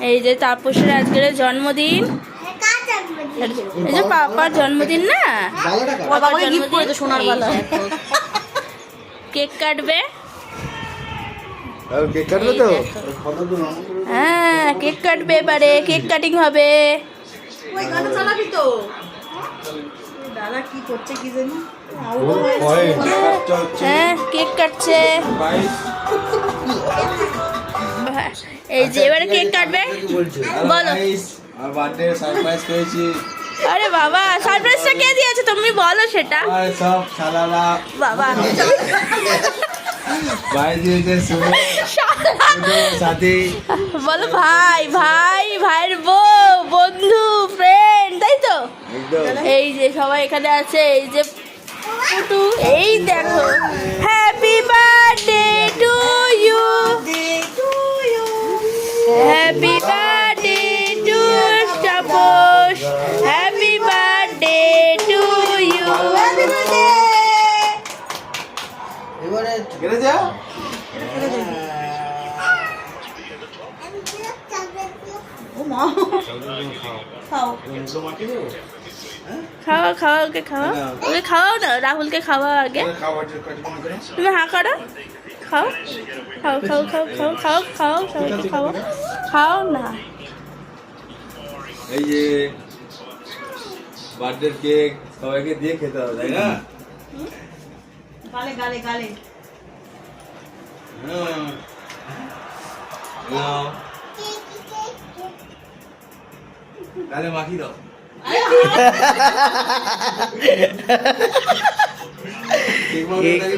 এই যে তাপসের আজকের জন্মদিন, এই যে পাপার জন্মদিন না, সোনার বালা। কেক কাটবে, কেক কাটবে তো? হ্যাঁ কেক কাটবে, এবারে কেক কাটিং হবে। দাদা কি করছে কি জানি? হ্যাঁ কেক কাটছে, এই যে এবারে কেক কাটবে। বলো। আর বার্থডে সারপ্রাইজ পেয়েছি। আরে বাবা, সারপ্রাইজটা কে দিয়েছে তুমি বলো সেটা। আর সব শালালা বাবা ভাই দিয়েছে, সাথী বলো ভাই, ভাই ভাইয়ের বউ, বন্ধু, ফ্রেন্ড, তাই তো? এই যে সবাই এখানে আছে, এই যে পুটু, এই দেখো। Happy birthday to you, happy birthday to Tapas, happy birthday to you. এবারে গেলে যা। ও মা খাও খাওয়া খাওয়া, ওকে খাওয়া, ওকে খাওয়াও না, রাহুলকে খাওয়া আগে। তুমি হা করো, খাও খাও খাও খাও খাও খাও খাও, সবাইকে খাও, খাও না। এই যে বার্থডে কেক সবাইকে দিয়ে খেতে হবে, তাই না? গালে গালে গালে গালে মাখি দাও। কেক